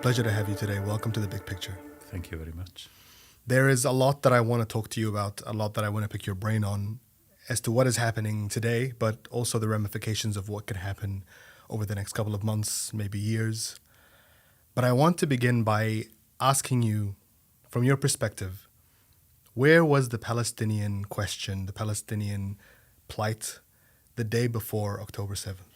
pleasure to have you today. Welcome to The Big Picture. Thank you very much. There is a lot that I want to talk to you about, a lot that I want to pick your brain on as to what is happening today, but also the ramifications of what could happen over the next couple of months, maybe years. But I want to begin by asking you, from your perspective, where was the Palestinian question, the Palestinian plight, the day before October 7th?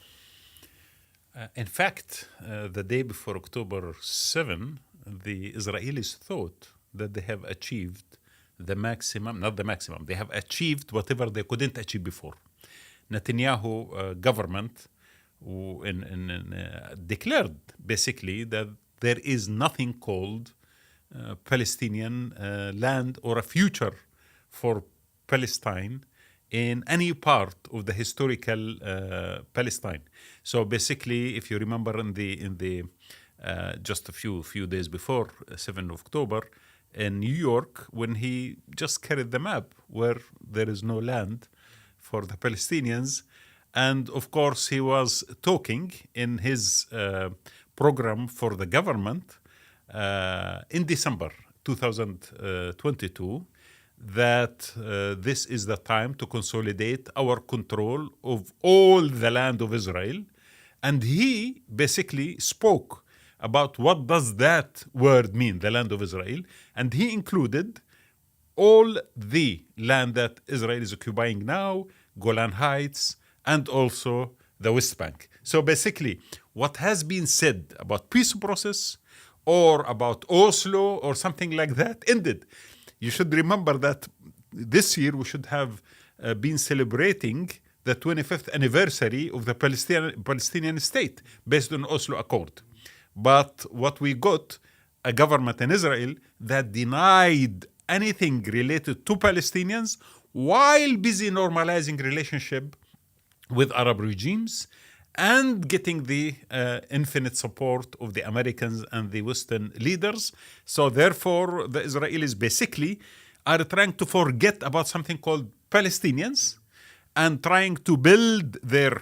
In fact, the day before October 7, the Israelis thought that they have achieved the maximum, not the maximum, they have achieved whatever they couldn't achieve before. Netanyahu government declared basically that there is nothing called Palestinian land or a future for Palestine in any part of the historical Palestine. So basically, if you remember in the just a few days before 7th of October, in New York, when he just carried the map where there is no land for the Palestinians. And of course, he was talking in his program for the government in December 2022 that this is the time to consolidate our control of all the land of Israel. And he basically spoke about what does that word mean, the land of Israel. And he included all the land that Israel is occupying now, Golan Heights, and also the West Bank. So basically, what has been said about peace process or about Oslo or something like that ended. You should remember that this year we should have been celebrating the 25th anniversary of the Palestinian state based on Oslo Accord. But what we got, a government in Israel that denied anything related to Palestinians while busy normalizing relationship with Arab regimes and getting the infinite support of the Americans and the Western leaders. So therefore, the Israelis basically are trying to forget about something called Palestinians and trying to build their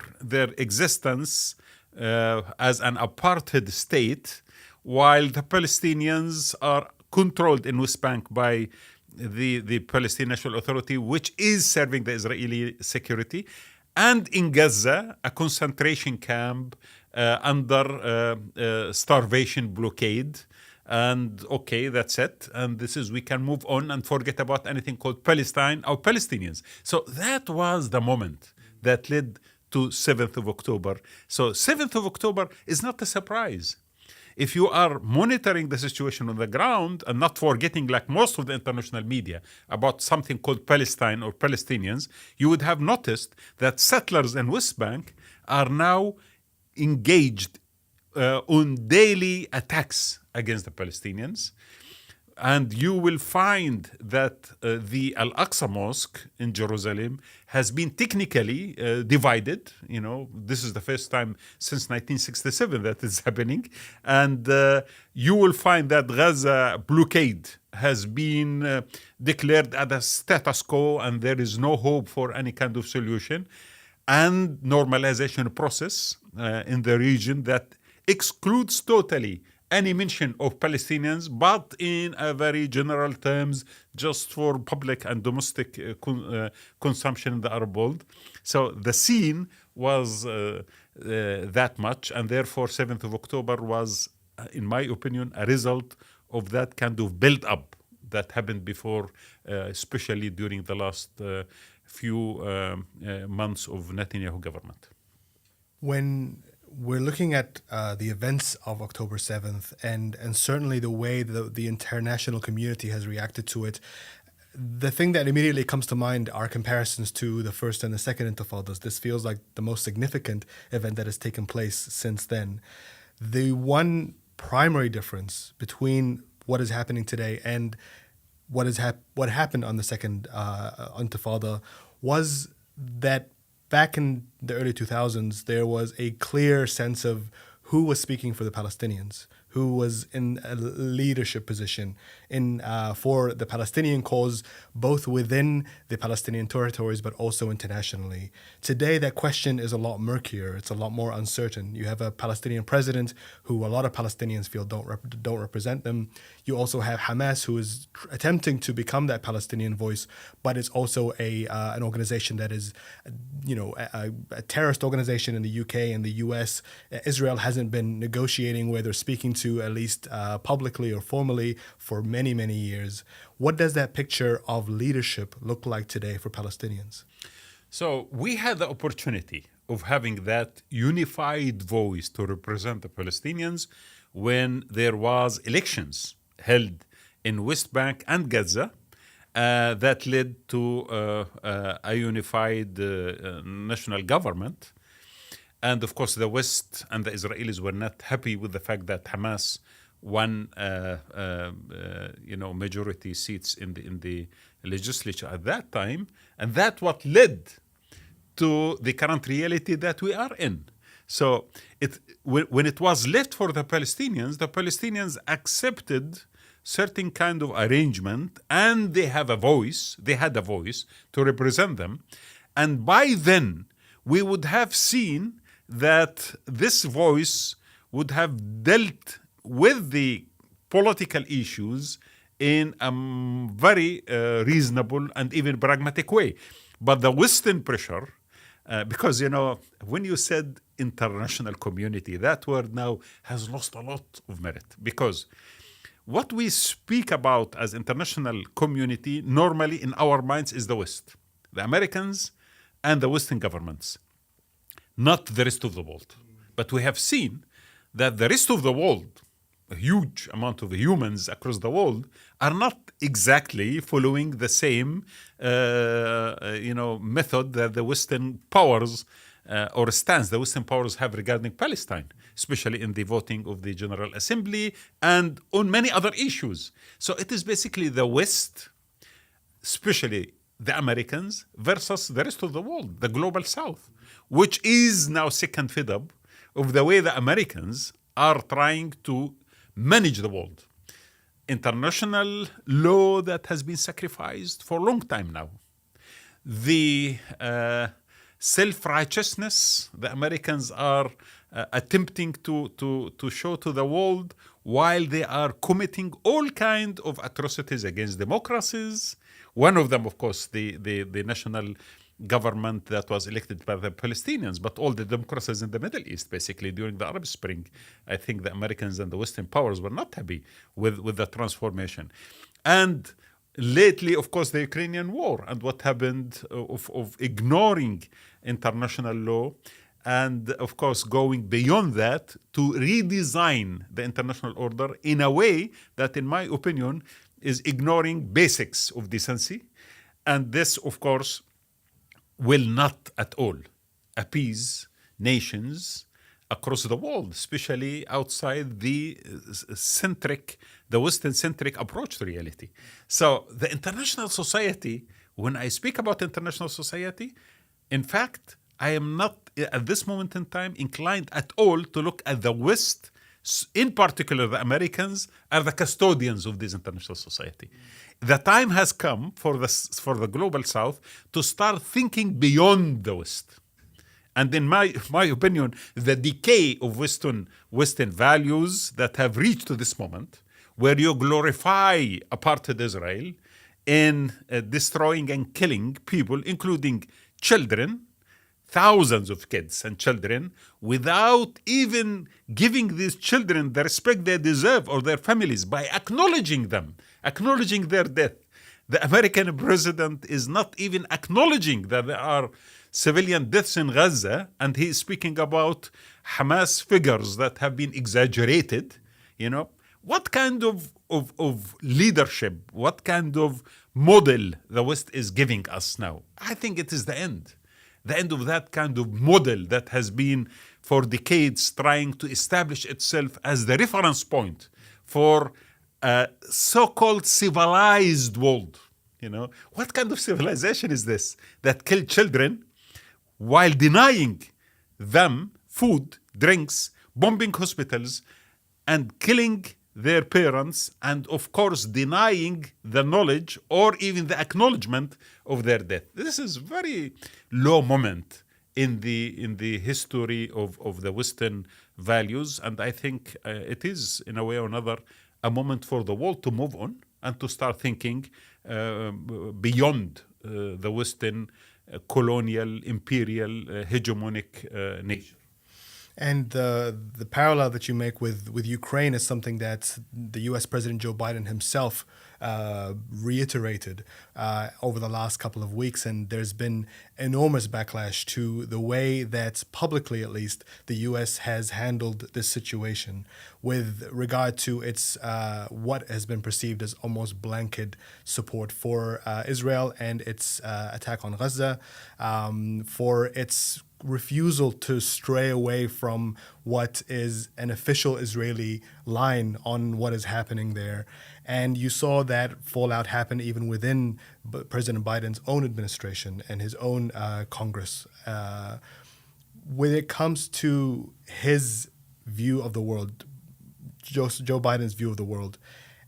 existence as an apartheid state, while the Palestinians are controlled in West Bank by the Palestinian National Authority, which is serving the Israeli security, and in Gaza, a concentration camp under starvation blockade. And okay, that's it. And we can move on and forget about anything called Palestine or Palestinians. So that was the moment that led to 7th of October. So 7th of October is not a surprise. If you are monitoring the situation on the ground and not forgetting, like most of the international media, about something called Palestine or Palestinians, you would have noticed that settlers in West Bank are now engaged on daily attacks against the Palestinians. And you will find that the Al-Aqsa Mosque in Jerusalem has been technically divided. You know, this is the first time since 1967 that is happening. And you will find that Gaza blockade has been declared as a status quo, and there is no hope for any kind of solution. And normalization process in the region that excludes totally any mention of Palestinians, but in a very general terms, just for public and domestic consumption in the Arab world. So the scene was that much, and therefore 7th of October was, in my opinion, a result of that kind of build-up that happened before, especially during the last few months of Netanyahu government. When we're looking at the events of October 7th and certainly the way the international community has reacted to it, the thing that immediately comes to mind are comparisons to the first and the second intifadas. This feels like the most significant event that has taken place since then. The one primary difference between what is happening today and what happened on the second intifada was that back in the early 2000s, there was a clear sense of who was speaking for the Palestinians, who was in a leadership position for the Palestinian cause, both within the Palestinian territories but also internationally. Today, that question is a lot murkier. It's a lot more uncertain. You have a Palestinian president who a lot of Palestinians feel don't represent them. You also have Hamas, who is attempting to become that Palestinian voice, but it's also an organization that is, a terrorist organization in the UK and the US. Israel hasn't been negotiating where they're speaking to, at least publicly or formally, for many, many years. What does that picture of leadership look like today for Palestinians? So we had the opportunity of having that unified voice to represent the Palestinians when there was elections held in West Bank and Gaza that led to a unified national government. And of course, the West and the Israelis were not happy with the fact that Hamas won, majority seats in the legislature at that time, and that's what led to the current reality that we are in. So, when it was left for the Palestinians accepted certain kind of arrangement, and they have a voice. They had a voice to represent them, and by then we would have seen that this voice would have dealt with the political issues in a very reasonable and even pragmatic way. But the Western pressure, because, when you said international community, that word now has lost a lot of merit, because what we speak about as international community normally in our minds is the West, the Americans and the Western governments, not the rest of the world. But we have seen that the rest of the world, a huge amount of the humans across the world, are not exactly following the same method that the Western powers or stance the Western powers have regarding Palestine, especially in the voting of the General Assembly and on many other issues. So it is basically the West, especially the Americans, versus the rest of the world, the global South, which is now sick and fed up of the way the Americans are trying to manage the world. International law that has been sacrificed for a long time now. The self-righteousness the Americans are attempting to show to the world, while they are committing all kinds of atrocities against democracies. One of them, of course, the national government that was elected by the Palestinians, but all the democracies in the Middle East, basically, during the Arab Spring. I think the Americans and the Western powers were not happy with the transformation. And lately, of course, the Ukrainian war and what happened of ignoring international law, and of course going beyond that to redesign the international order in a way that, in my opinion, is ignoring basics of decency. And this, of course, will not at all appease nations across the world, especially outside the Western-centric approach to reality. So the international society, when I speak about international society, in fact, I am not, at this moment in time, inclined at all to look at the West, in particular the Americans, are the custodians of this international society. The time has come for the global South to start thinking beyond the West. And in my opinion, the decay of Western values that have reached to this moment, where you glorify apartheid Israel in destroying and killing people, including children, thousands of kids and children, without even giving these children the respect they deserve, or their families, by acknowledging them, acknowledging their death. The American president is not even acknowledging that there are civilian deaths in Gaza, and he is speaking about Hamas figures that have been exaggerated. What kind of leadership, what kind of model the West is giving us now? I think it is the end of that kind of model that has been for decades trying to establish itself as the reference point for a so-called civilized world. What kind of civilization is this that kill children while denying them food, drinks, bombing hospitals, and killing their parents, and of course denying the knowledge or even the acknowledgement of their death. This is very low moment in the history of the Western values, and I think it is, in a way or another, a moment for the world to move on and to start thinking beyond the Western colonial, imperial, hegemonic nature. And the parallel that you make with Ukraine is something that the U.S. President Joe Biden himself reiterated over the last couple of weeks. And there's been enormous backlash to the way that, publicly at least, the U.S. has handled this situation with regard to its what has been perceived as almost blanket support for Israel and its attack on Gaza, for its refusal to stray away from what is an official Israeli line on what is happening there. And you saw that fallout happen even within President Biden's own administration and his own Congress. When it comes to his view of the world, Joe Biden's view of the world,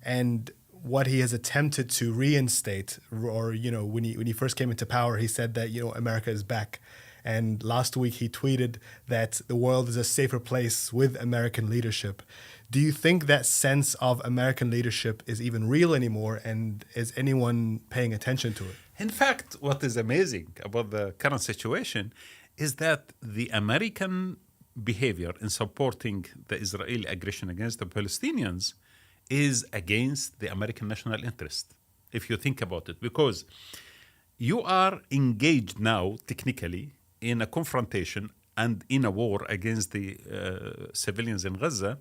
and what he has attempted to reinstate, or, when he first came into power, he said that, America is back. And last week he tweeted that the world is a safer place with American leadership. Do you think that sense of American leadership is even real anymore, and is anyone paying attention to it? In fact, what is amazing about the current situation is that the American behavior in supporting the Israeli aggression against the Palestinians is against the American national interest, if you think about it, because you are engaged now, technically, in a confrontation and in a war against the civilians in Gaza,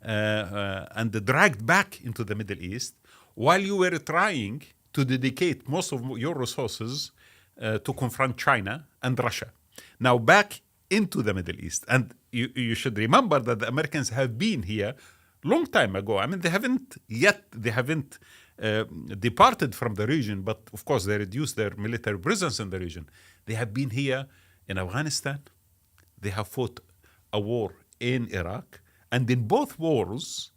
and dragged back into the Middle East, while you were trying to dedicate most of your resources to confront China and Russia. Now back into the Middle East. And you should remember that the Americans have been here long time ago. I mean, they haven't departed from the region, but of course they reduced their military presence in the region. They have been here in Afghanistan. They have fought a war in Iraq. And in both wars,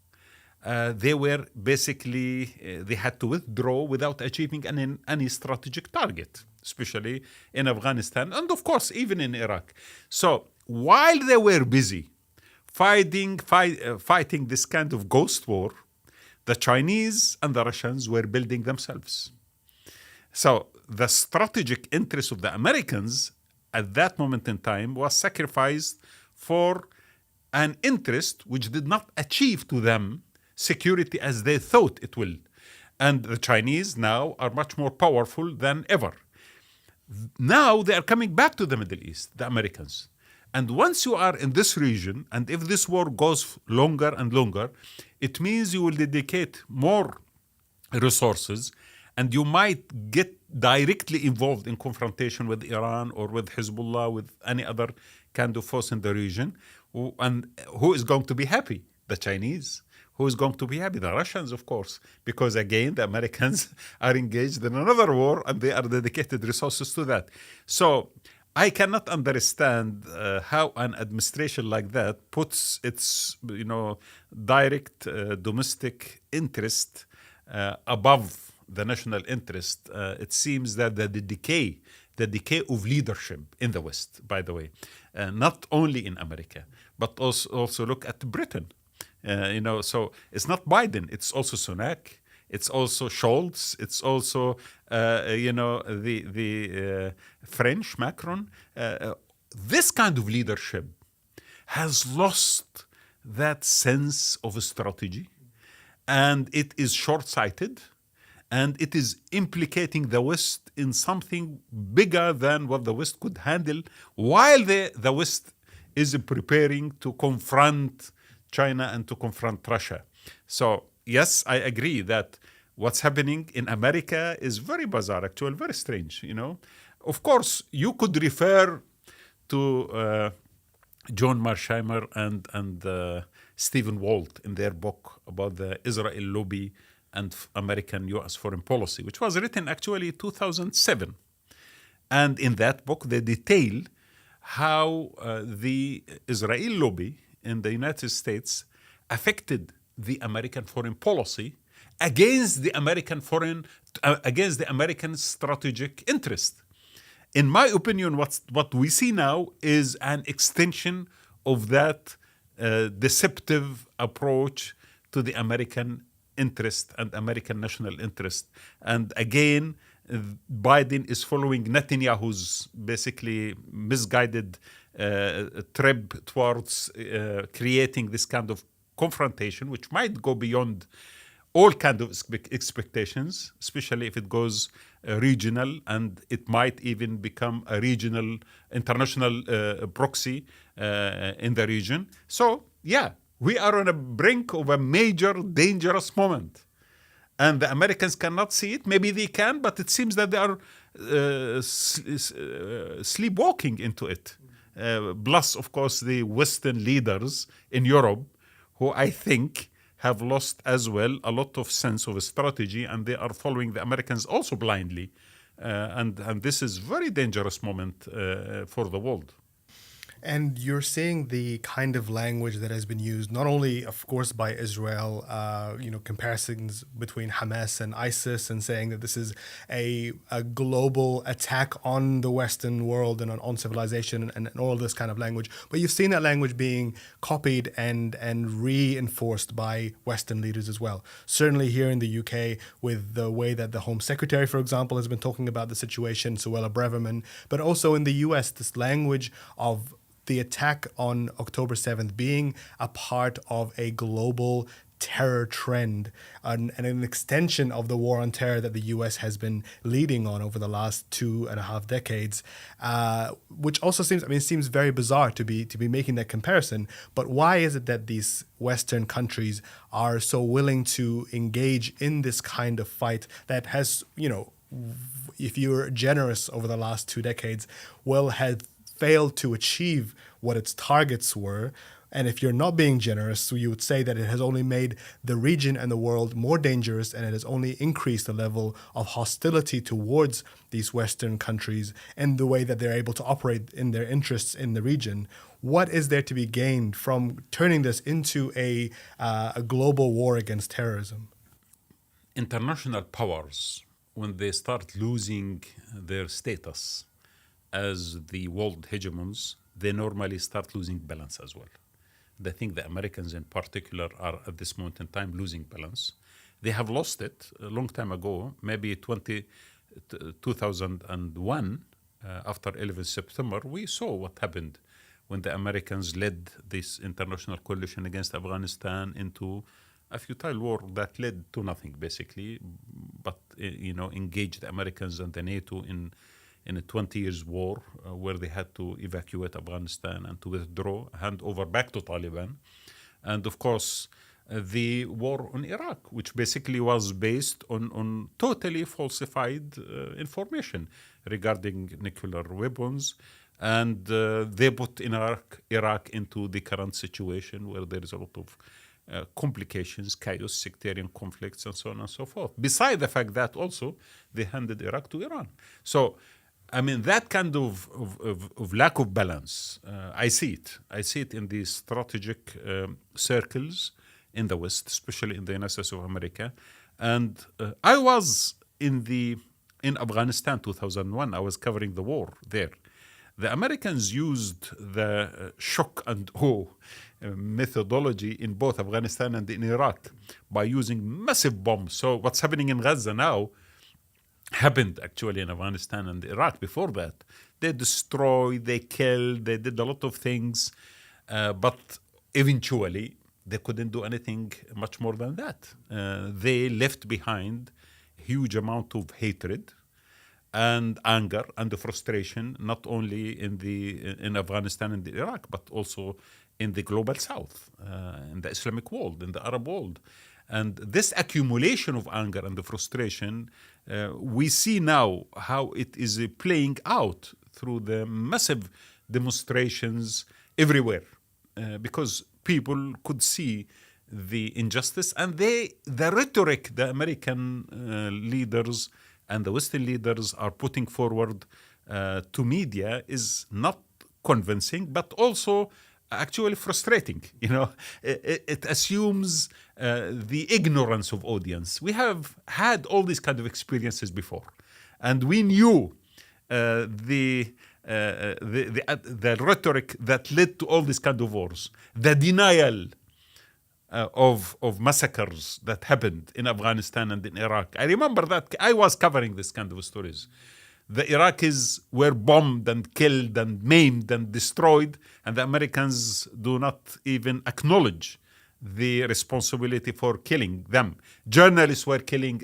they were basically, they had to withdraw without achieving any strategic target, especially in Afghanistan and, of course, even in Iraq. So while they were busy fighting this kind of ghost war, the Chinese and the Russians were building themselves. So the strategic interest of the Americans at that moment in time was sacrificed for an interest which did not achieve to them security as they thought it will. And the Chinese now are much more powerful than ever. Now they are coming back to the Middle East, the Americans. And once you are in this region, and if this war goes longer and longer, it means you will dedicate more resources, and you might get directly involved in confrontation with Iran or with Hezbollah, with any other kind of force in the region. And who is going to be happy? The Chinese. Who is going to be happy? The Russians, of course, because again, the Americans are engaged in another war and they are dedicated resources to that. So I cannot understand how an administration like that puts its, direct domestic interest above the national interest. It seems that the decay of leadership in the West, by the way, not only in America, but also look at Britain. So it's not Biden, it's also Sunak, it's also Scholz, it's also, the French, Macron. This kind of leadership has lost that sense of strategy, and it is short-sighted, and it is implicating the West in something bigger than what the West could handle, while the West is preparing to confront China and to confront Russia. So, yes, I agree that what's happening in America is very bizarre, actually, very strange, Of course, you could refer to John Marsheimer and Stephen Walt in their book about the Israel lobby and American-U.S. foreign policy, which was written actually 2007. And in that book, they detail how the Israel lobby in the United States affected the American foreign policy against the American strategic interest. In my opinion, what we see now is an extension of that deceptive approach to the American interest and American national interest. And again, Biden is following Netanyahu's basically misguided trip towards creating this kind of confrontation, which might go beyond all kind of expectations, especially if it goes regional, and it might even become a regional, international proxy in the region. So, yeah, we are on a brink of a major, dangerous moment. And the Americans cannot see it. Maybe they can, but it seems that they are sleepwalking into it. Plus, of course, the Western leaders in Europe, who I think have lost as well a lot of sense of a strategy, and they are following the Americans also blindly. And this is very dangerous moment for the world. And you're seeing the kind of language that has been used, not only, of course, by Israel, comparisons between Hamas and ISIS, and saying that this is a global attack on the Western world and on civilization and all this kind of language. But you've seen that language being copied and reinforced by Western leaders as well. Certainly here in the UK, with the way that the Home Secretary, for example, has been talking about the situation, Suella Braverman, but also in the US, this language of the attack on October 7th being a part of a global terror trend and an extension of the war on terror that the US has been leading on over the last 2.5 decades, which also seems very bizarre to be making that comparison. But why is it that these Western countries are so willing to engage in this kind of fight that has, if you're generous over the last 2 decades, has failed to achieve what its targets were? And if you're not being generous, so you would say that it has only made the region and the world more dangerous, and it has only increased the level of hostility towards these Western countries and the way that they're able to operate in their interests in the region. What is there to be gained from turning this into a global war against terrorism? International powers, when they start losing their status as the world hegemons, they normally start losing balance as well. I think the Americans in particular are at this moment in time losing balance. They have lost it a long time ago, maybe 2001, after 11 September, we saw what happened when the Americans led this international coalition against Afghanistan into a futile war that led to nothing, basically, but engaged the Americans and the NATO in a 20 years war where they had to evacuate Afghanistan and to withdraw, hand over back to Taliban. And of course, the war on Iraq, which basically was based on totally falsified information regarding nuclear weapons. And they put Iraq into the current situation where there is a lot of complications, chaos, sectarian conflicts, and so on and so forth. Beside the fact that also they handed Iraq to Iran. So, that kind of lack of balance, I see it. I see it in the strategic circles in the West, especially in the United States of America. And I was in Afghanistan 2001. I was covering the war there. The Americans used the shock and awe methodology in both Afghanistan and in Iraq by using massive bombs. So what's happening in Gaza now happened actually in Afghanistan and Iraq before that. They destroyed, they killed, they did a lot of things, but eventually they couldn't do anything much more than that. They left behind a huge amount of hatred and anger and frustration, not only in Afghanistan and Iraq, but also in the global South, in the Islamic world, in the Arab world. And this accumulation of anger and the frustration, we see now how it is playing out through the massive demonstrations everywhere, because people could see the injustice and the rhetoric the American leaders and the Western leaders are putting forward to media is not convincing, but also actually frustrating. It assumes the ignorance of audience. We have had all these kind of experiences before, and we knew the rhetoric that led to all these kind of wars, the denial of massacres that happened in Afghanistan and in Iraq. I remember that I was covering this kind of stories. The Iraqis were bombed and killed and maimed and destroyed, and the Americans do not even acknowledge the responsibility for killing them. Journalists were killed,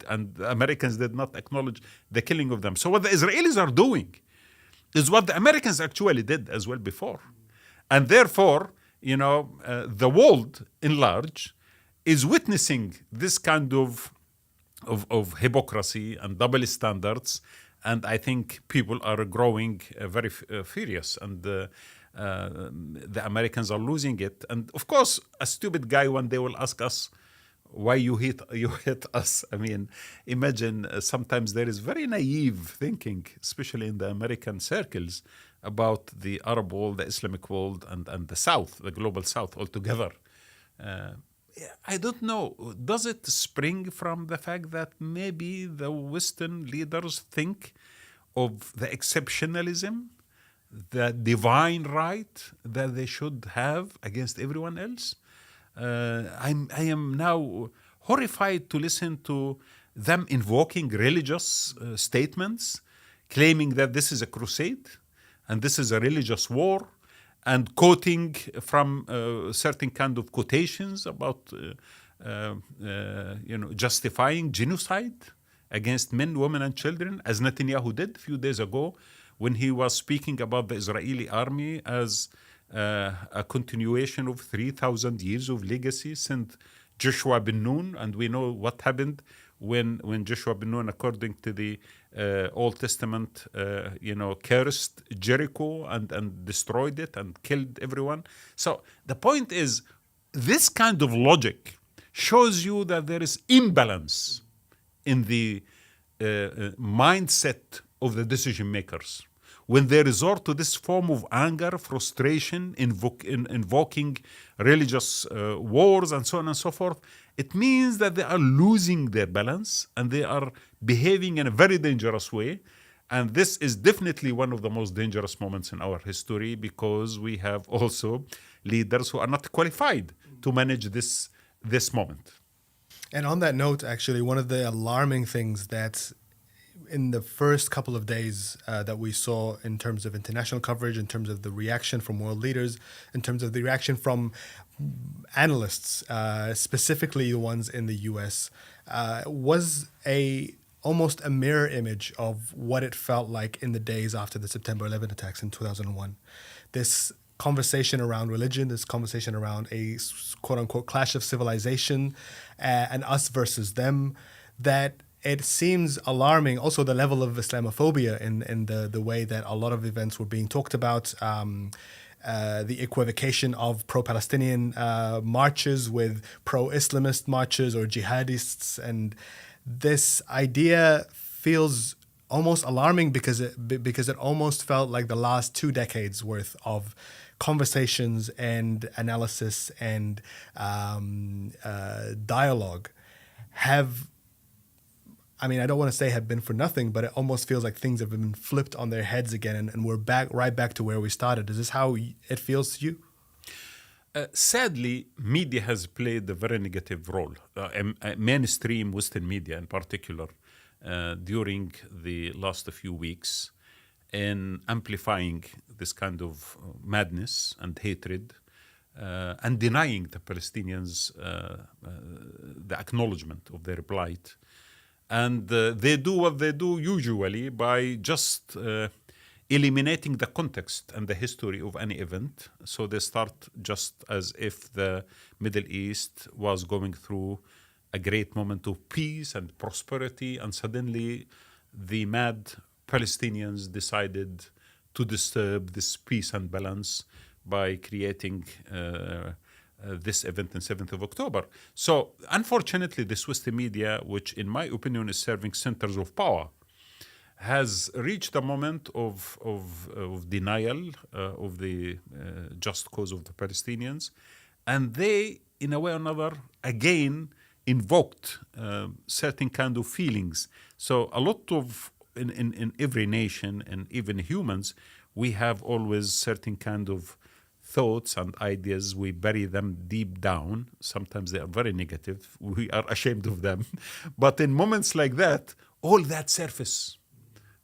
and the Americans did not acknowledge the killing of them. So what the Israelis are doing is what the Americans actually did as well before. And therefore, the world in large is witnessing this kind of hypocrisy and double standards, and I think people are growing very furious, and the Americans are losing it. And of course, a stupid guy one day will ask us, why you hit us? I mean, imagine sometimes there is very naive thinking, especially in the American circles, about the Arab world, the Islamic world, and the South, the global South altogether. I don't know. Does it spring from the fact that maybe the Western leaders think of the exceptionalism, the divine right that they should have against everyone else? I am now horrified to listen to them invoking religious statements, claiming that this is a crusade and this is a religious war, and quoting from certain kind of quotations about justifying genocide against men, women, and children, as Netanyahu did a few days ago when he was speaking about the Israeli army as a continuation of 3,000 years of legacy since Joshua ben Nun. And we know what happened when Joshua ben Nun, according to the Old Testament, cursed Jericho and destroyed it and killed everyone. So the point is, this kind of logic shows you that there is imbalance in the mindset of the decision makers. When they resort to this form of anger, frustration, invoking religious wars and so on and so forth, it means that they are losing their balance and they are behaving in a very dangerous way. And this is definitely one of the most dangerous moments in our history, because we have also leaders who are not qualified to manage this moment. And on that note, actually, one of the alarming things that in the first couple of days that we saw in terms of international coverage, in terms of the reaction from world leaders, in terms of the reaction from analysts, specifically the ones in the US, was almost a mirror image of what it felt like in the days after the September 11 attacks in 2001. This conversation around religion, this conversation around a quote-unquote clash of civilization and us versus them, that it seems alarming. Also, the level of Islamophobia in the way that a lot of events were being talked about, the equivocation of pro-Palestinian marches with pro-Islamist marches or jihadists. And this idea feels almost alarming because it almost felt like the last 2 decades worth of conversations and analysis and dialogue have, I mean, I don't want to say have been for nothing, but it almost feels like things have been flipped on their heads again, and we're right back to where we started. Is this how it feels to you? Sadly, media has played a very negative role, mainstream Western media in particular, during the last few weeks, in amplifying this kind of madness and hatred, and denying the Palestinians the acknowledgement of their plight. And they do what they do usually by just eliminating the context and the history of any event. So they start just as if the Middle East was going through a great moment of peace and prosperity, and suddenly the mad Palestinians decided to disturb this peace and balance by creating this event on 7th of October. So unfortunately, the Swiss media, which in my opinion is serving centers of power, has reached a moment of denial of the just cause of the Palestinians. And they, in a way or another, again invoked certain kind of feelings. So a lot of, in every nation and even humans, we have always certain kind of thoughts and ideas. We bury them deep down. Sometimes they are very negative. We are ashamed of them. But in moments like that, all that surface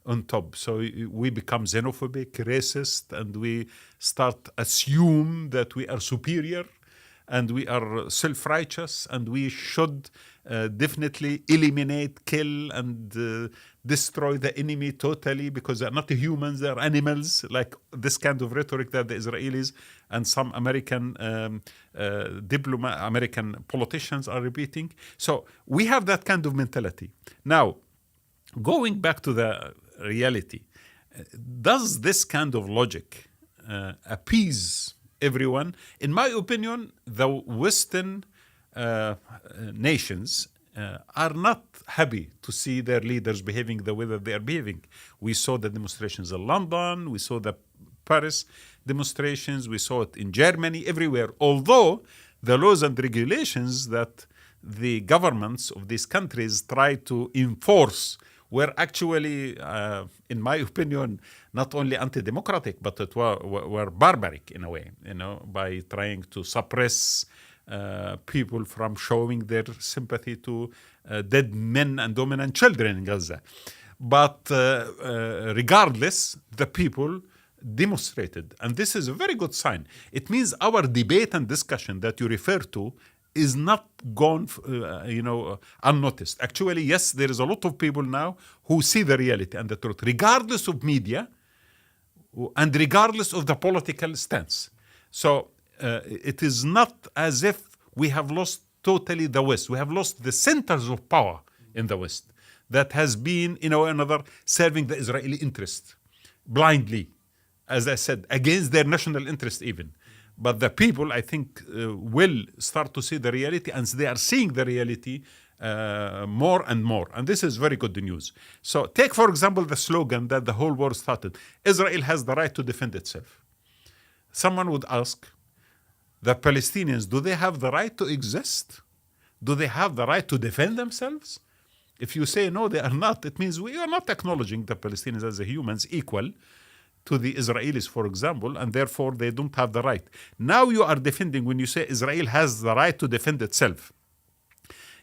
on top. So we become xenophobic, racist, and we start assume that we are superior and we are self-righteous and we should definitely eliminate, kill, and destroy the enemy totally because they're not humans, they're animals, like this kind of rhetoric that the Israelis and some American American politicians are repeating. So we have that kind of mentality. Now, going back to the reality, does this kind of logic appease everyone? In my opinion, the Western nations are not happy to see their leaders behaving the way that they are behaving. We saw the demonstrations in London, we saw the Paris demonstrations, we saw it in Germany, everywhere. Although the laws and regulations that the governments of these countries try to enforce were actually, in my opinion, not only anti-democratic, but it were barbaric in a way, by trying to suppress people from showing their sympathy to dead men and women and children in Gaza. But regardless, the people demonstrated. And this is a very good sign. It means our debate and discussion that you refer to is not gone, unnoticed. Actually, yes, there is a lot of people now who see the reality and the truth, regardless of media and regardless of the political stance. So it is not as if we have lost totally the West. We have lost the centers of power in the West that has been, in a way or another, serving the Israeli interest blindly, as I said, against their national interest even. But the people, I think, will start to see the reality, and they are seeing the reality more and more. And this is very good news. So take, for example, the slogan that the whole world started: Israel has the right to defend itself. Someone would ask, the Palestinians, do they have the right to exist? Do they have the right to defend themselves? If you say no, they are not, it means we are not acknowledging the Palestinians as humans equal to the Israelis, for example, and therefore they don't have the right. Now you are defending, when you say Israel has the right to defend itself,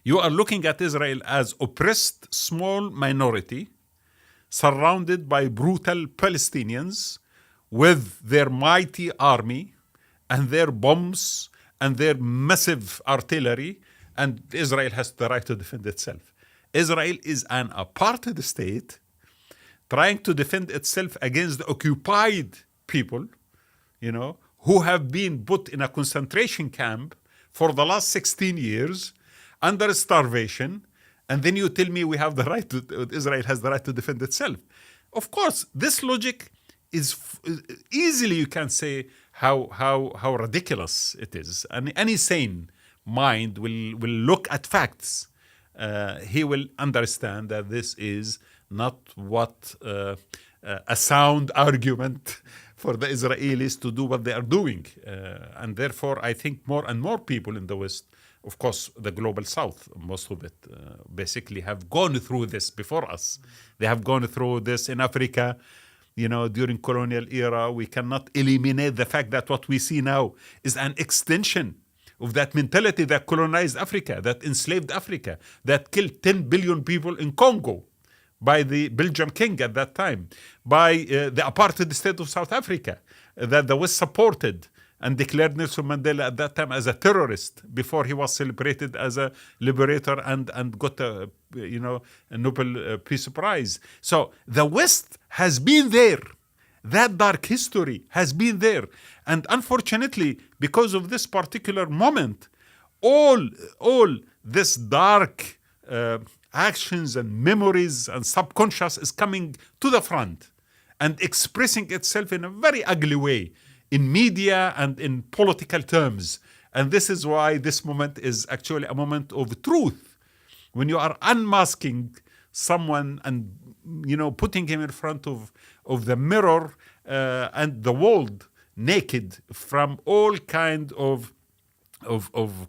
you are looking at Israel as oppressed small minority surrounded by brutal Palestinians with their mighty army and their bombs and their massive artillery, and Israel has the right to defend itself. Israel is an apartheid state trying to defend itself against the occupied people, who have been put in a concentration camp for the last 16 years under starvation, and then you tell me we have the right to, Israel has the right to defend itself. Of course, this logic is easily, you can say how ridiculous it is. And any sane mind will look at facts. He will understand that this is not what a sound argument for the Israelis to do what they are doing. And therefore, I think more and more people in the West, of course, the global South, most of it, basically have gone through this before us. They have gone through this in Africa, during colonial era. We cannot eliminate the fact that what we see now is an extension of that mentality that colonized Africa, that enslaved Africa, that killed 10 billion people in Congo by the Belgian king at that time, by the apartheid state of South Africa that the West supported and declared Nelson Mandela at that time as a terrorist before he was celebrated as a liberator and got a Nobel Peace Prize. So the West has been there. That dark history has been there. And unfortunately, because of this particular moment, all this dark actions and memories and subconscious is coming to the front and expressing itself in a very ugly way in media and in political terms. And this is why this moment is actually a moment of truth. When you are unmasking someone and putting him in front of the mirror and the world naked from all kind of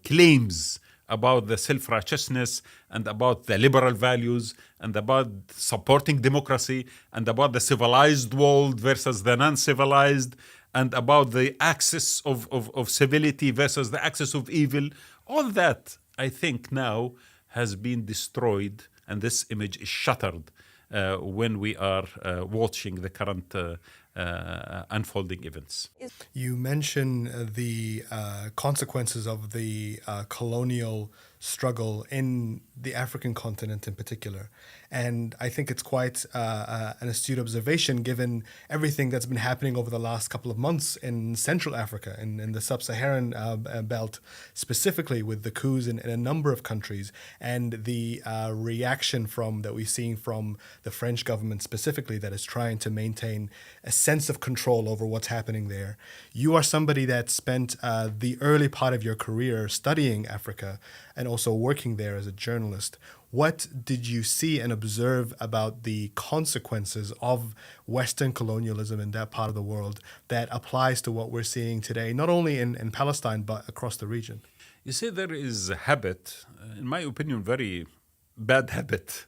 claims about the self-righteousness and about the liberal values and about supporting democracy and about the civilized world versus the non-civilized and about the axis of civility versus the axis of evil. All that, I think, now has been destroyed, and this image is shattered when we are watching the current unfolding events. You mention the consequences of the colonial struggle in the African continent in particular. And I think it's quite an astute observation given everything that's been happening over the last couple of months in Central Africa, in the sub-Saharan belt, specifically with the coups in a number of countries, and the reaction that we've seen from the French government specifically that is trying to maintain a sense of control over what's happening there. You are somebody that spent the early part of your career studying Africa and also working there as a journalist. What did you see and observe about the consequences of Western colonialism in that part of the world that applies to what we're seeing today, not only in Palestine, but across the region? You see, there is a habit, in my opinion, very bad habit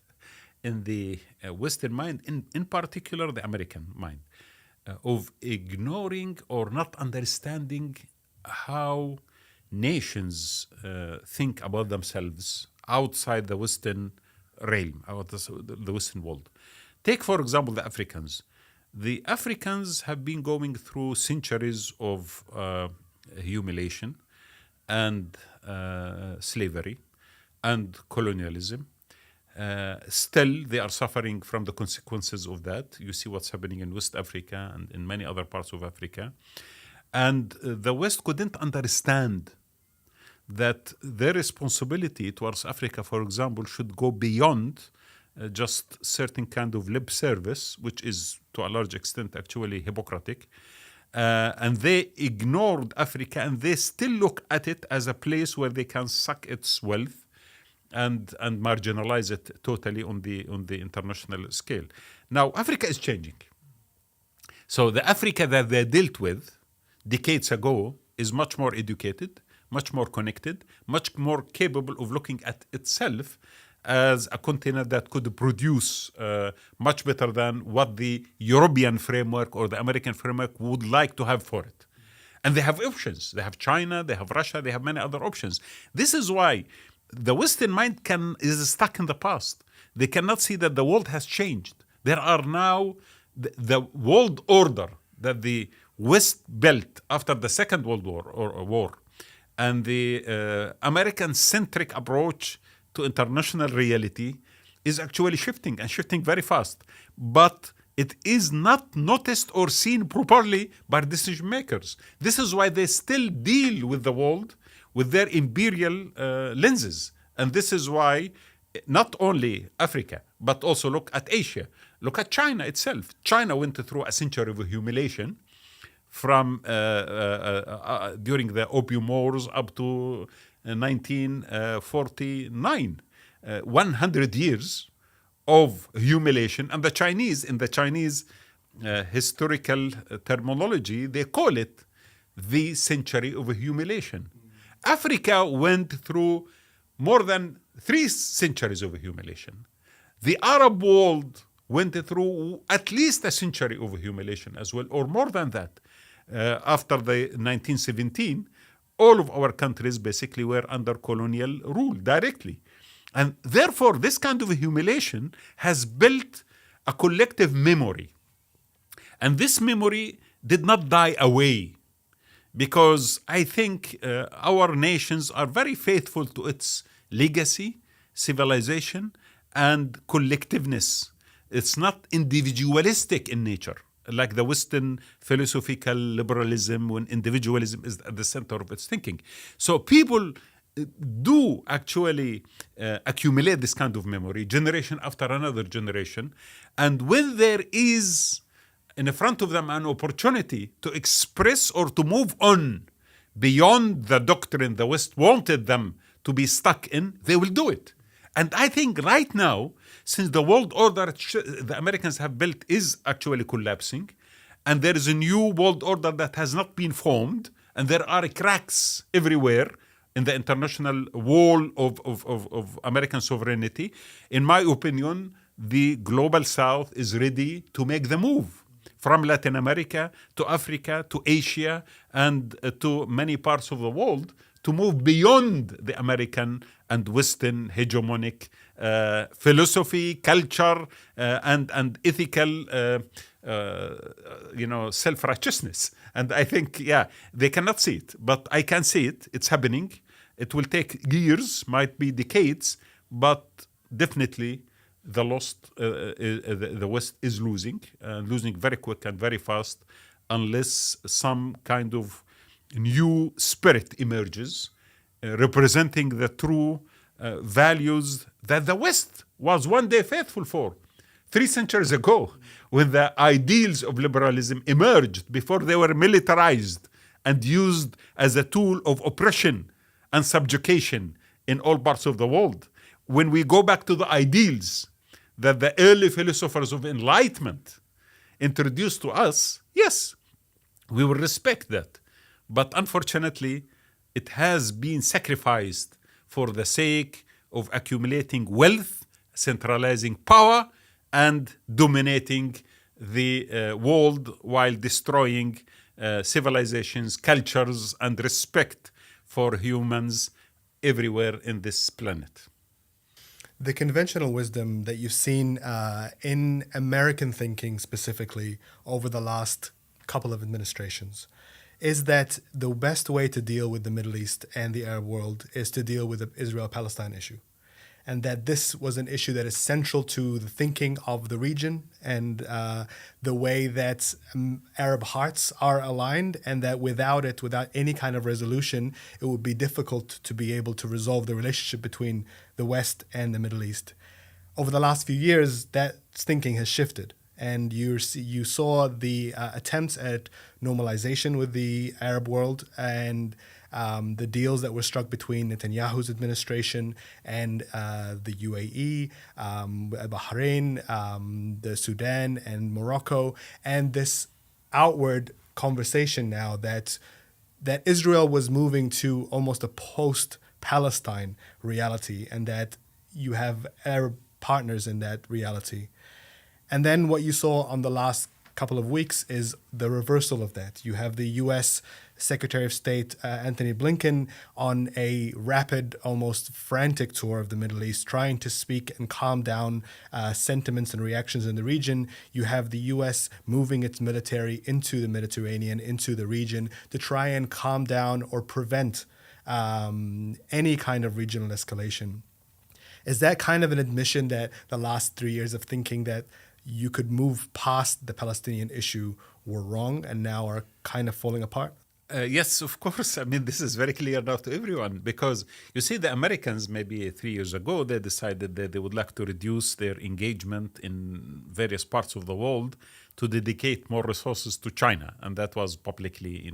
in the Western mind, in particular the American mind, of ignoring or not understanding how nations think about themselves outside the Western realm, out the Western world. Take, for example, the Africans. The Africans have been going through centuries of humiliation and slavery and colonialism. Still, they are suffering from the consequences of that. You see what's happening in West Africa and in many other parts of Africa. And the West couldn't understand that their responsibility towards Africa, for example, should go beyond just certain kind of lip service, which is to a large extent actually Hippocratic. And they ignored Africa, and they still look at it as a place where they can suck its wealth and marginalize it totally on the international scale. Now, Africa is changing. So the Africa that they dealt with decades ago is much more educated, much more connected, much more capable of looking at itself as a continent that could produce much better than what the European framework or the American framework would like to have for it. And they have options. They have China, they have Russia, they have many other options. This is why the Western mind is stuck in the past. They cannot see that the world has changed. There are now the world order that the West built after the Second World War and the American-centric approach to international reality is actually shifting and shifting very fast. But it is not noticed or seen properly by decision makers. This is why they still deal with the world with their imperial lenses. And this is why not only Africa, but also look at Asia. Look at China itself. China went through a century of humiliation from during the Opium Wars up to 1949. 100 years of humiliation. And the Chinese, in the Chinese historical terminology, they call it the century of humiliation. Africa went through more than 3 centuries of humiliation. The Arab world went through at least a century of humiliation as well, or more than that. After the 1917, all of our countries basically were under colonial rule directly. And therefore, this kind of humiliation has built a collective memory. And this memory did not die away, because I think our nations are very faithful to its legacy, civilization, and collectiveness. It's not individualistic in nature, like the Western philosophical liberalism, when individualism is at the center of its thinking. So people do actually accumulate this kind of memory, generation after another generation. And when there is in front of them an opportunity to express or to move on beyond the doctrine the West wanted them to be stuck in, they will do it. And I think right now, since the world order the Americans have built is actually collapsing, and there is a new world order that has not been formed, and there are cracks everywhere in the international wall of American sovereignty, in my opinion, the global South is ready to make the move from Latin America to Africa to Asia and to many parts of the world, to move beyond the American and Western hegemonic philosophy, culture, and ethical self-righteousness. And I think, they cannot see it, but I can see it. It's happening. It will take years, might be decades, but definitely the West is losing very quick and very fast, unless some kind of new spirit emerges, representing the true values that the West was one day faithful for. 3 centuries ago, when the ideals of liberalism emerged, before they were militarized and used as a tool of oppression and subjugation in all parts of the world, when we go back to the ideals that the early philosophers of enlightenment introduced to us, yes, we will respect that. But unfortunately, it has been sacrificed for the sake of accumulating wealth, centralizing power, and dominating the world while destroying civilizations, cultures, and respect for humans everywhere in this planet. The conventional wisdom that you've seen in American thinking specifically over the last couple of administrations is that the best way to deal with the Middle East and the Arab world is to deal with the Israel-Palestine issue. And that this was an issue that is central to the thinking of the region and the way that Arab hearts are aligned, and that without any kind of resolution, it would be difficult to be able to resolve the relationship between the West and the Middle East. Over the last few years, that thinking has shifted. And you saw the attempts at normalization with the Arab world and the deals that were struck between Netanyahu's administration and the UAE, Bahrain, the Sudan, and Morocco, and this outward conversation now that Israel was moving to almost a post-Palestine reality, and that you have Arab partners in that reality. And then what you saw on the last couple of weeks is the reversal of that. You have the U.S. Secretary of State Anthony Blinken on a rapid, almost frantic tour of the Middle East, trying to speak and calm down sentiments and reactions in the region. You have the U.S. moving its military into the Mediterranean, into the region, to try and calm down or prevent any kind of regional escalation. Is that kind of an admission that the last 3 years of thinking that you could move past the Palestinian issue were wrong and now are kind of falling apart? Yes, of course. I mean, this is very clear now to everyone, because you see, the Americans maybe 3 years ago, they decided that they would like to reduce their engagement in various parts of the world to dedicate more resources to China. And that was publicly,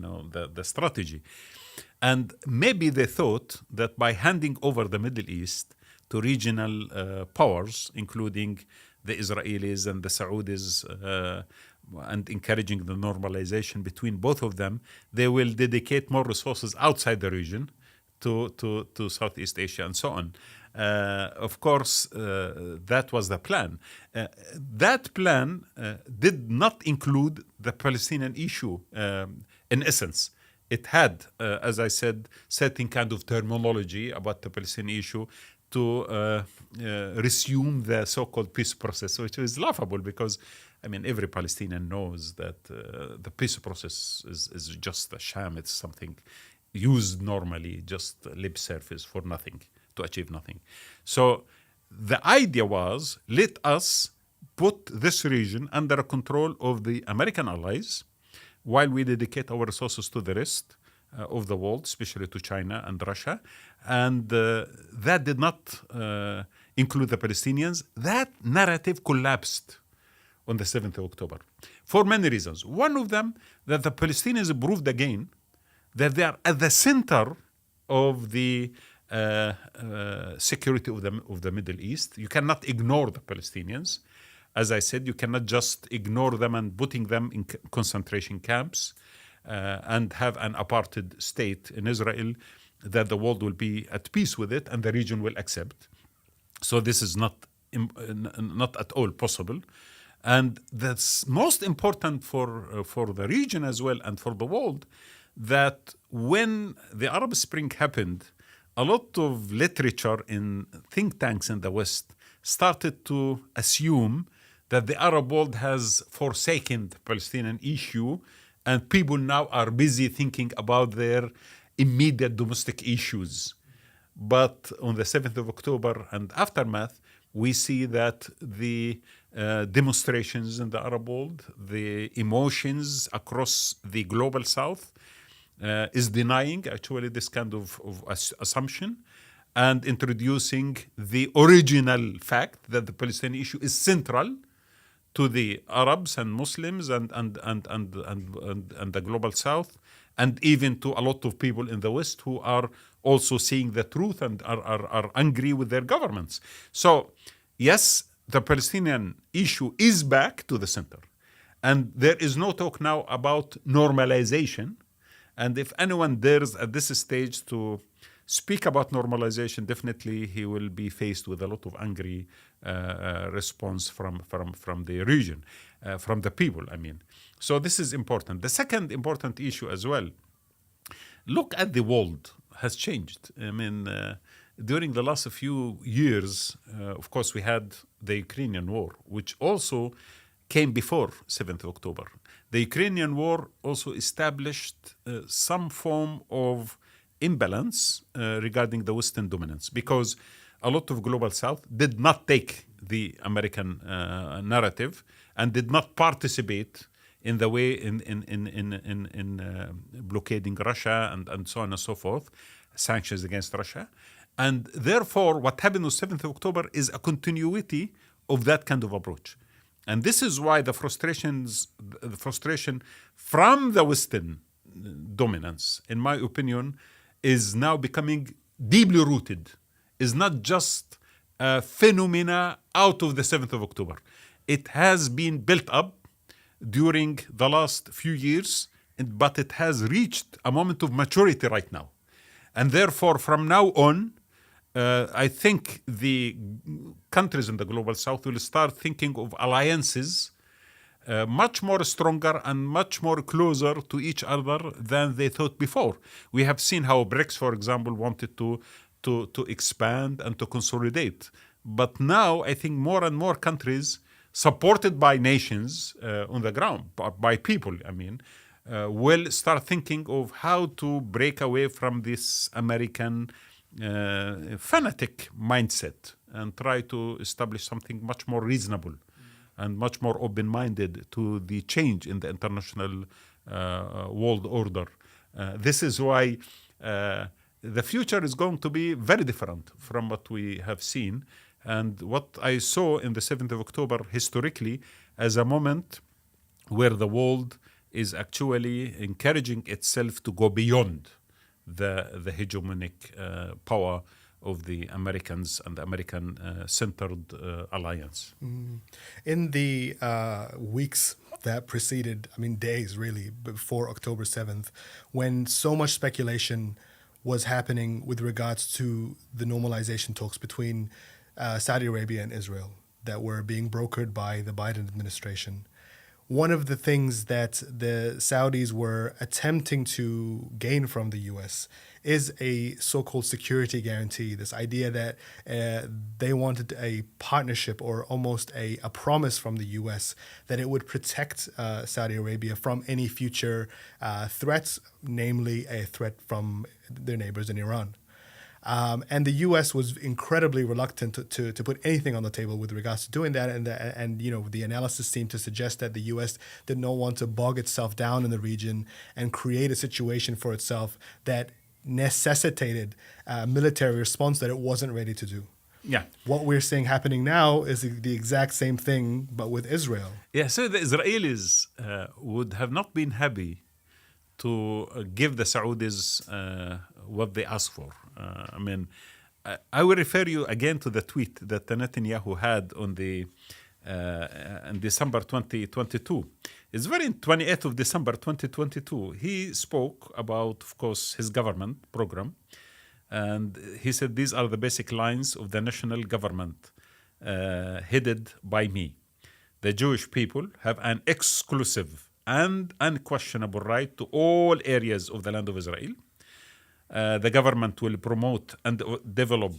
the strategy. And maybe they thought that by handing over the Middle East to regional powers, including the Israelis and the Saudis, and encouraging the normalization between both of them, they will dedicate more resources outside the region to Southeast Asia and so on. Of course, that was the plan. That plan did not include the Palestinian issue in essence. It had, as I said, certain kind of terminology about the Palestinian issue to resume the so-called peace process, which is laughable because, every Palestinian knows that the peace process is just a sham. It's something used normally, just lip service for nothing, to achieve nothing. So the idea was, let us put this region under control of the American allies while we dedicate our resources to the rest of the world, especially to China and Russia. And that did not include the Palestinians. That narrative collapsed on the 7th of October for many reasons. One of them, that the Palestinians proved again that they are at the center of the security of the Middle East. You cannot ignore the Palestinians. As I said, you cannot just ignore them and putting them in concentration camps and have an apartheid state in Israel that the world will be at peace with it and the region will accept. So this is not at all possible. And that's most important for the region as well and for the world, that when the Arab Spring happened, a lot of literature in think tanks in the West started to assume that the Arab world has forsaken the Palestinian issue and people now are busy thinking about their immediate domestic issues. But on the 7th of October and aftermath, we see that the demonstrations in the Arab world, the emotions across the global South is denying actually this kind of assumption and introducing the original fact that the Palestinian issue is central to the Arabs and Muslims and the global South, and even to a lot of people in the West who are also seeing the truth and are angry with their governments. So, yes, the Palestinian issue is back to the center. And there is no talk now about normalization. And if anyone dares at this stage to speak about normalization, definitely he will be faced with a lot of angry response from the region, from the people, I mean. So this is important. The second important issue as well, look at the world has changed. I mean, during the last few years, of course, we had the Ukrainian war, which also came before 7th of October. The Ukrainian war also established some form of imbalance regarding the Western dominance, because a lot of global South did not take the American narrative and did not participate in the way in blockading Russia and so on and so forth, sanctions against Russia. And therefore, what happened on 7th of October is a continuity of that kind of approach. And this is why the frustration from the Western dominance, in my opinion, is now becoming deeply rooted. Is not just a phenomena out of the 7th of October. It has been built up during the last few years, but it has reached a moment of maturity right now. And therefore, from now on, I think the countries in the global South will start thinking of alliances much more stronger and much more closer to each other than they thought before. We have seen how BRICS, for example, wanted to expand and to consolidate. But now I think more and more countries, supported by nations on the ground, by people, I mean, will start thinking of how to break away from this American fanatic mindset and try to establish something much more reasonable and much more open-minded to the change in the international world order. This is why the future is going to be very different from what we have seen. And what I saw in the 7th of October historically as a moment where the world is actually encouraging itself to go beyond the hegemonic power of the Americans and the American-centered alliance. In the weeks that preceded, I mean days really, before October 7th, when so much speculation was happening with regards to the normalization talks between Saudi Arabia and Israel that were being brokered by the Biden administration, one of the things that the Saudis were attempting to gain from the U.S. is a so-called security guarantee, this idea that they wanted a partnership or almost a promise from the U.S. that it would protect Saudi Arabia from any future threats, namely a threat from their neighbors in Iran. And the U.S. was incredibly reluctant to put anything on the table with regards to doing that. And you know, the analysis seemed to suggest that the U.S. did not want to bog itself down in the region and create a situation for itself that necessitated a military response that it wasn't ready to do. Yeah. What we're seeing happening now is the exact same thing, but with Israel. Yeah, so the Israelis would have not been happy to give the Saudis what they asked for. I will refer you again to the tweet that Netanyahu had on the in December 2022. It's 28th of December 2022. He spoke about, of course, his government program. And he said, these are the basic lines of the national government headed by me. The Jewish people have an exclusive and unquestionable right to all areas of the land of Israel. The government will promote and develop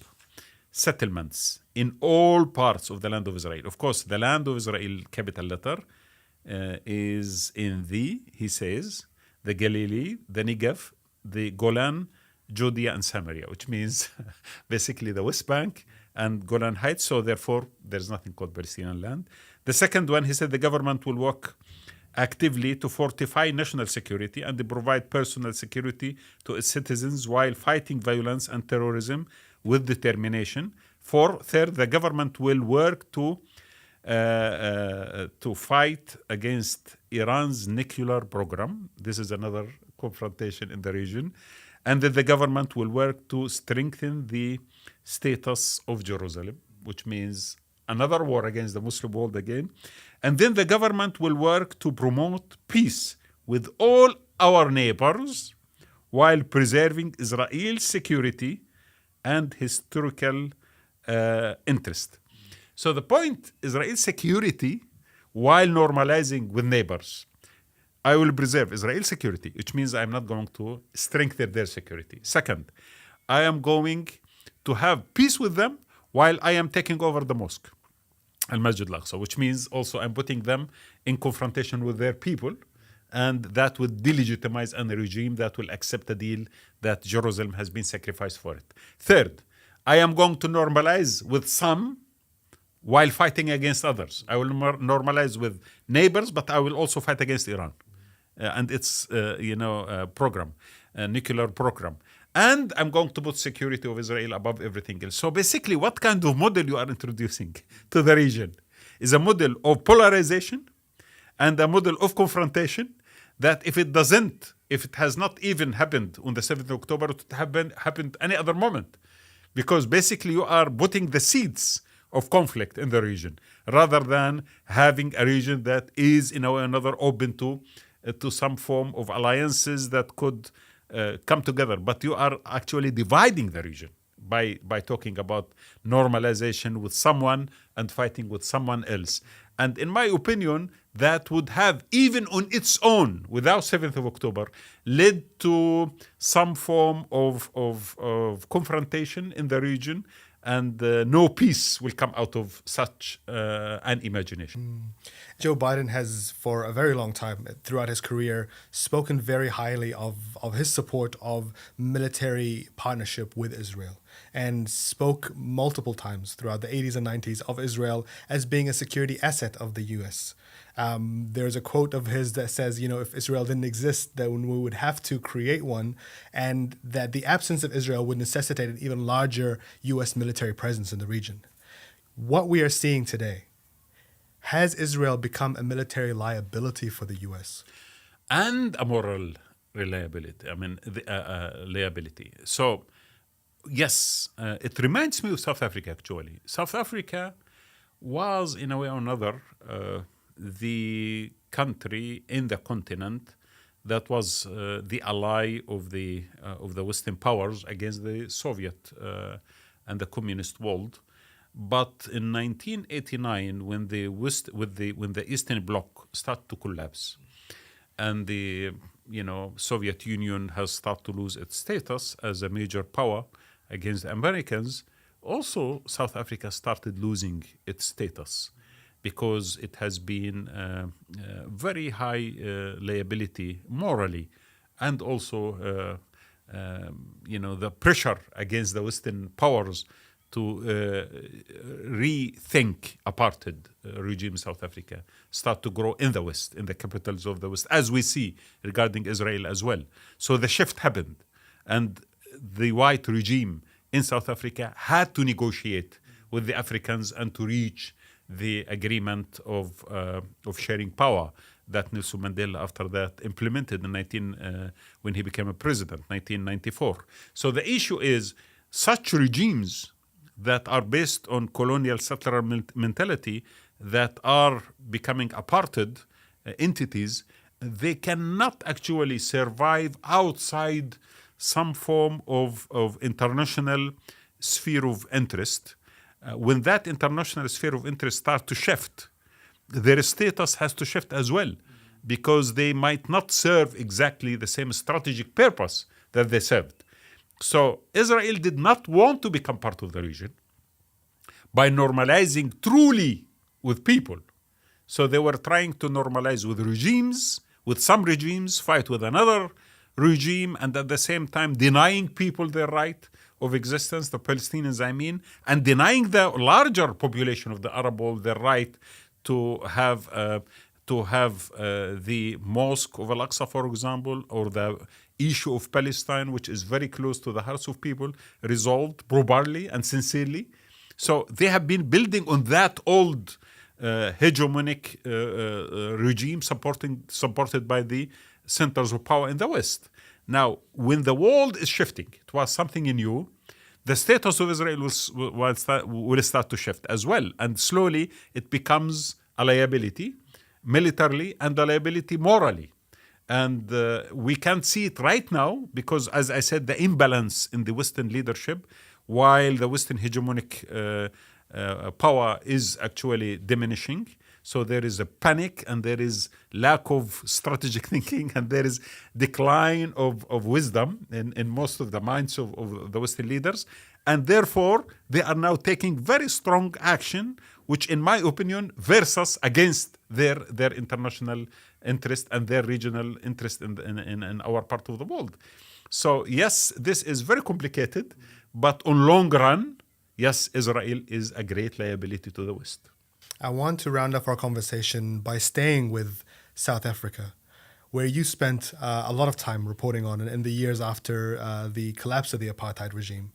settlements in all parts of the land of Israel. Of course, the land of Israel, capital letter, is in he says, the Galilee, the Negev, the Golan, Judea, and Samaria, which means basically the West Bank and Golan Heights. So therefore, there's nothing called Palestinian land. The second one, he said, the government will work actively to fortify national security and provide personal security to its citizens while fighting violence and terrorism with determination. Third, the government will work to fight against Iran's nuclear program. This is another confrontation in the region. And that the government will work to strengthen the status of Jerusalem, which means another war against the Muslim world again. And then the government will work to promote peace with all our neighbors while preserving Israel's security and historical interest. So the point, Israel's security while normalizing with neighbors. I will preserve Israel's security, which means I'm not going to strengthen their security. Second, I am going to have peace with them while I am taking over the mosque, Al-Masjid Al-Aqsa, which means also I'm putting them in confrontation with their people, and that would delegitimize a regime that will accept a deal that Jerusalem has been sacrificed for it. Third, I am going to normalize with some while fighting against others. I will normalize with neighbors, but I will also fight against Iran and its program, nuclear program. And I'm going to put security of Israel above everything else. So basically, what kind of model you are introducing to the region is a model of polarization and a model of confrontation that if it has not even happened on the 7th of October, it would happened any other moment. Because basically you are putting the seeds of conflict in the region rather than having a region that is in a way or another open to some form of alliances that could come together. But you are actually dividing the region by talking about normalization with someone and fighting with someone else. And in my opinion, that would have, even on its own, without 7th of October, led to some form of confrontation in the region, and no peace will come out of such an imagination. Joe Biden has, for a very long time, throughout his career, spoken very highly of his support of military partnership with Israel, and spoke multiple times throughout the 80s and 90s of Israel as being a security asset of the U.S. There's a quote of his that says, if Israel didn't exist, then we would have to create one, and that the absence of Israel would necessitate an even larger U.S. military presence in the region. What we are seeing today, has Israel become a military liability for the U.S.? And a moral liability. Liability. So, yes, it reminds me of South Africa, actually. South Africa was, in a way or another, the country in the continent that was the ally of the Western powers against the Soviet and the communist world. But in 1989, when the Eastern Bloc started to collapse, and the Soviet Union has started to lose its status as a major power against the Americans, also South Africa started losing its status, because it has been very high liability morally, and also the pressure against the Western powers to rethink apartheid regime in South Africa start to grow in the West, in the capitals of the West, as we see regarding Israel as well. So the shift happened, and the white regime in South Africa had to negotiate with the Africans and to reach the agreement of sharing power that Nelson Mandela after that implemented when he became a president, 1994. So the issue is such regimes that are based on colonial settler mentality that are becoming apartheid entities, they cannot actually survive outside some form of international sphere of interest. When that international sphere of interest starts to shift, their status has to shift as well, because they might not serve exactly the same strategic purpose that they served. So Israel did not want to become part of the region by normalizing truly with people. So they were trying to normalize with regimes, with some regimes, fight with another regime, and at the same time denying people their right of existence, the Palestinians, and denying the larger population of the Arab world their right to have the Mosque of Al-Aqsa, for example, or the issue of Palestine, which is very close to the hearts of people, resolved properly and sincerely. So they have been building on that old hegemonic regime supported by the centers of power in the West. Now, when the world is shifting towards something new, the status of Israel will start to shift as well. And slowly it becomes a liability militarily and a liability morally. And we can't see it right now because, as I said, the imbalance in the Western leadership, while the Western hegemonic power is actually diminishing. So there is a panic and there is lack of strategic thinking and there is decline of wisdom in most of the minds of the Western leaders. And therefore, they are now taking very strong action, which in my opinion, versus against their international interest and their regional interest in our part of the world. So yes, this is very complicated, but on long run, yes, Israel is a great liability to the West. I want to round up our conversation by staying with South Africa, where you spent a lot of time reporting on in the years after the collapse of the apartheid regime.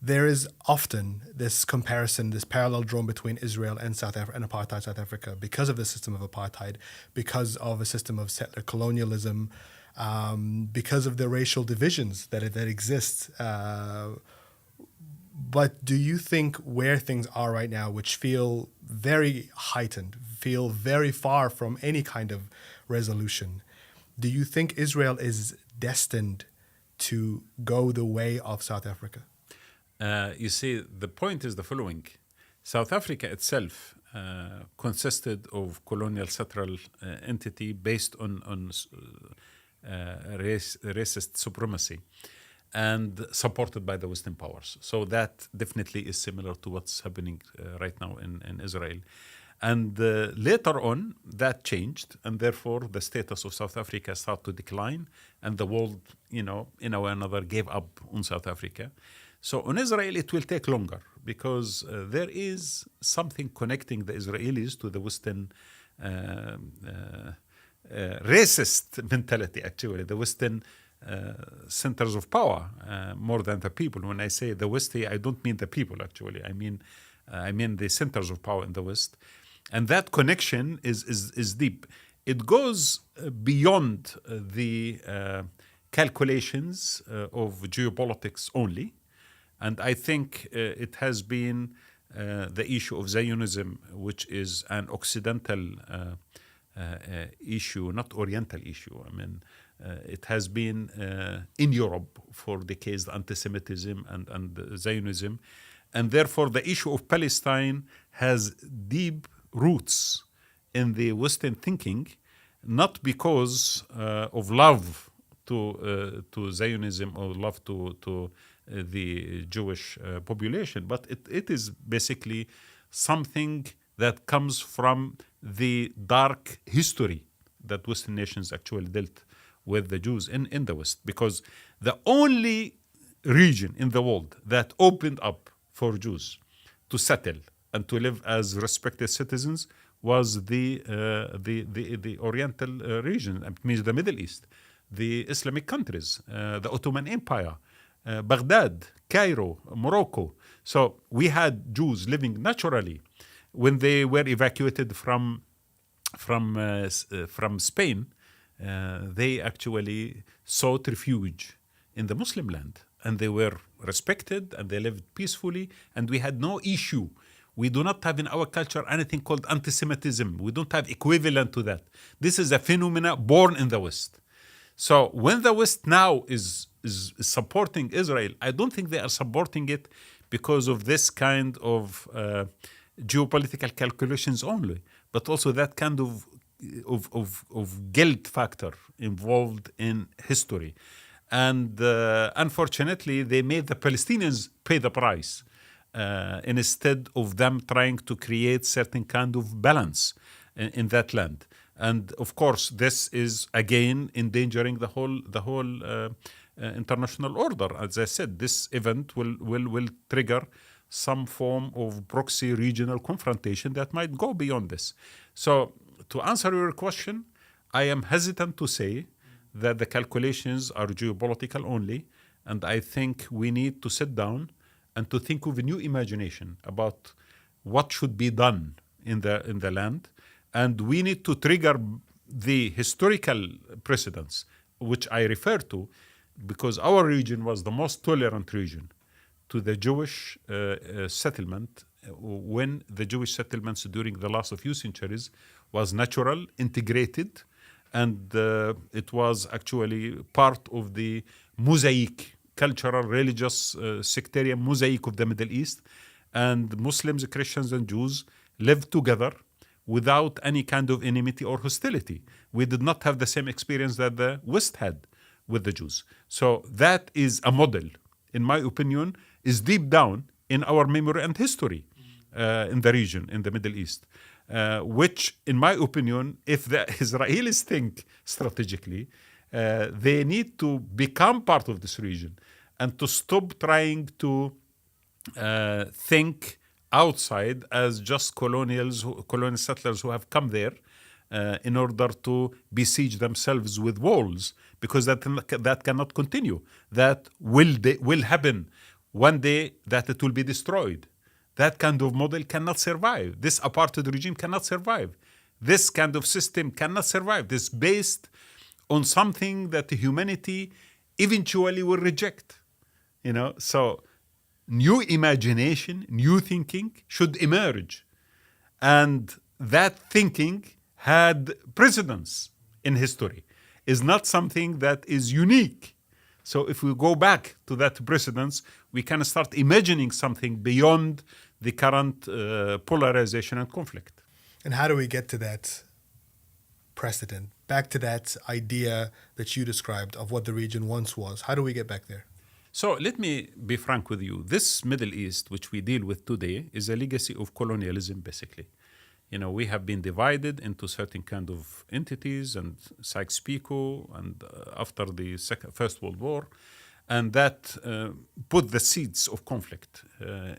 There is often this comparison, this parallel drawn between Israel and apartheid South Africa because of the system of apartheid, because of a system of settler colonialism, because of the racial divisions that exist. But do you think where things are right now, which feel very heightened, feel very far from any kind of resolution, do you think Israel is destined to go the way of South Africa? You see, the point is the following. South Africa itself consisted of colonial settler entity based on racist supremacy and supported by the Western powers. So that definitely is similar to what's happening right now in Israel. And later on, that changed, and therefore the status of South Africa started to decline, and the world, in a way or another, gave up on South Africa. So on Israel, it will take longer because there is something connecting the Israelis to the Western racist mentality, actually, the Western centers of power more than the people. When I say the West here, I don't mean the people, actually. I mean the centers of power in the West. And that connection is deep. It goes beyond the calculations of geopolitics only. And I think it has been the issue of Zionism, which is an Occidental issue, not Oriental issue. I mean, it has been in Europe for decades, anti-Semitism and Zionism. And therefore, the issue of Palestine has deep roots in the Western thinking, not because of love to Zionism or love to the Jewish population, but it is basically something that comes from the dark history that Western nations actually dealt with the Jews in the West. Because the only region in the world that opened up for Jews to settle and to live as respected citizens was the Oriental region, it means the Middle East, the Islamic countries, the Ottoman Empire, Baghdad, Cairo, Morocco. So we had Jews living naturally when they were evacuated from from Spain, they actually sought refuge in the Muslim land, and they were respected and they lived peacefully, and we had no issue. We do not have in our culture anything called anti-Semitism. We don't have equivalent to that. This is a phenomena born in the West. So when the West now is supporting Israel, I don't think they are supporting it because of this kind of geopolitical calculations only, but also that kind of guilt factor involved in history. And unfortunately, they made the Palestinians pay the price instead of them trying to create certain kind of balance in that land. And of course, this is again endangering the whole international order. As I said, this event will trigger some form of proxy regional confrontation that might go beyond this. So to answer your question, I am hesitant to say that the calculations are geopolitical only, and I think we need to sit down and to think of a new imagination about what should be done in the land, and we need to trigger the historical precedents, which I refer to, because our region was the most tolerant region to the Jewish settlement, when the Jewish settlements during the last few centuries was natural, integrated, and it was actually part of the mosaic, cultural, religious, sectarian mosaic of the Middle East. And Muslims, Christians, and Jews lived together without any kind of enmity or hostility. We did not have the same experience that the West had with the Jews. So that is a model, in my opinion, is deep down in our memory and history in the region, in the Middle East, which, in my opinion, if the Israelis think strategically, they need to become part of this region and to stop trying to think outside as just colonial settlers who have come there in order to besiege themselves with walls, because that cannot continue. That will happen one day, that it will be destroyed. That kind of model cannot survive. This apartheid regime cannot survive. This kind of system cannot survive. This is based on something that humanity eventually will reject. So new imagination, new thinking should emerge. And that thinking had precedence in history. Is not something that is unique. So if we go back to that precedence, we can start imagining something beyond the current polarization and conflict. And how do we get to that precedent, back to that idea that you described of what the region once was? How do we get back there? So let me be frank with you. This Middle East, which we deal with today, is a legacy of colonialism, basically. We have been divided into certain kind of entities, and Sykes-Picot, and after the First World War, and that put the seeds of conflict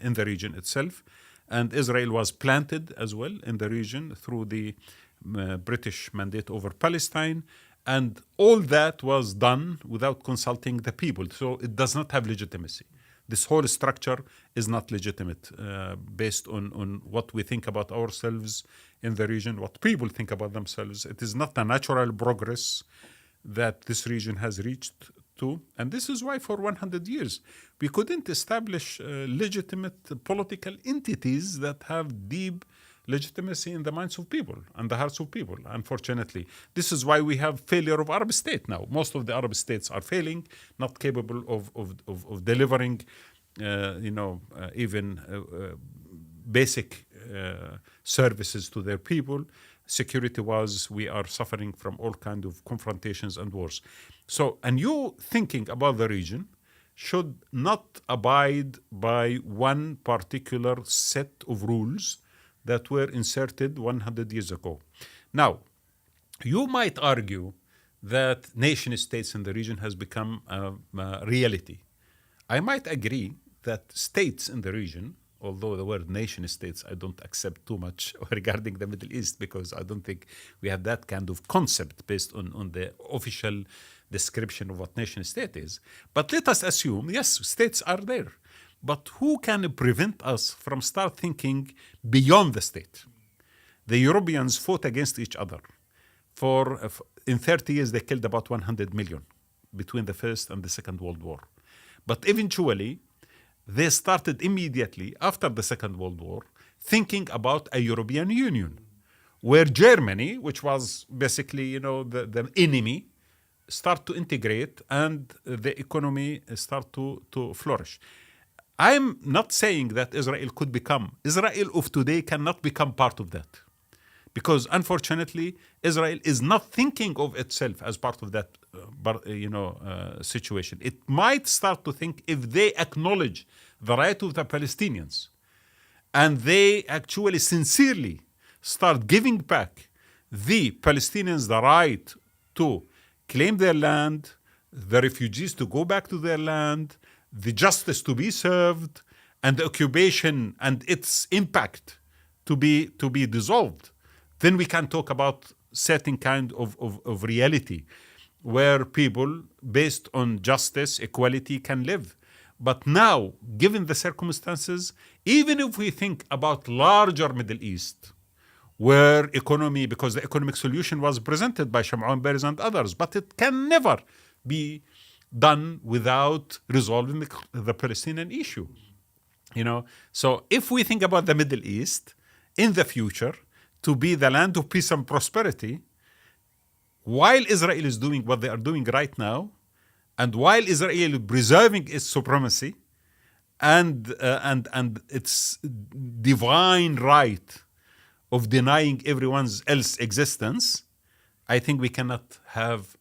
in the region itself. And Israel was planted as well in the region through the British mandate over Palestine. And all that was done without consulting the people. So it does not have legitimacy. This whole structure is not legitimate based on what we think about ourselves in the region, what people think about themselves. It is not a natural progress that this region has reached to. And this is why for 100 years we couldn't establish legitimate political entities that have deep legitimacy in the minds of people and the hearts of people, unfortunately. This is why we have failure of Arab state now. Most of the Arab states are failing, not capable of delivering, even basic services to their people. Security-wise, we are suffering from all kinds of confrontations and wars. So a new thinking about the region should not abide by one particular set of rules that were inserted 100 years ago. Now, you might argue that nation states in the region has become a reality. I might agree that states in the region, although the word nation states I don't accept too much regarding the Middle East, because I don't think we have that kind of concept based on the official description of what nation state is. But let us assume, yes, states are there. But who can prevent us from start thinking beyond the state? the Europeans fought against each other. In 30 years, they killed about 100 million between the First and the Second World War. But eventually, they started immediately after the Second World War thinking about a European Union, where Germany, which was basically, the enemy, start to integrate and the economy start to flourish. I'm not saying that Israel of today cannot become part of that. Because unfortunately, Israel is not thinking of itself as part of that situation. It might start to think if they acknowledge the right of the Palestinians and they actually sincerely start giving back the Palestinians the right to claim their land, the refugees to go back to their land, the justice to be served, and the occupation and its impact to be dissolved, then we can talk about certain kind of reality where people, based on justice, equality, can live. But now, given the circumstances, even if we think about larger Middle East, where because the economic solution was presented by Sham'an Peres and others, but it can never be done without resolving the Palestinian issue. So if we think about the Middle East in the future to be the land of peace and prosperity, while Israel is doing what they are doing right now, and while Israel is preserving its supremacy and its divine right of denying everyone else's existence, I think we cannot have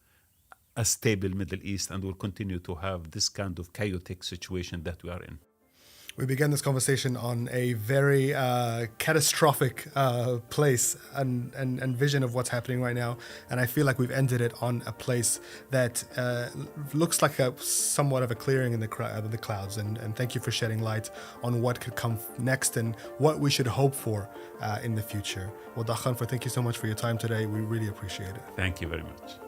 a stable Middle East and will continue to have this kind of chaotic situation that we are in. We began this conversation on a very catastrophic place and vision of what's happening right now. And I feel like we've ended it on a place that looks like somewhat of a clearing in the clouds. And thank you for shedding light on what could come next and what we should hope for in the future. Wضاح, Khunfar, thank you so much for your time today. We really appreciate it. Thank you very much.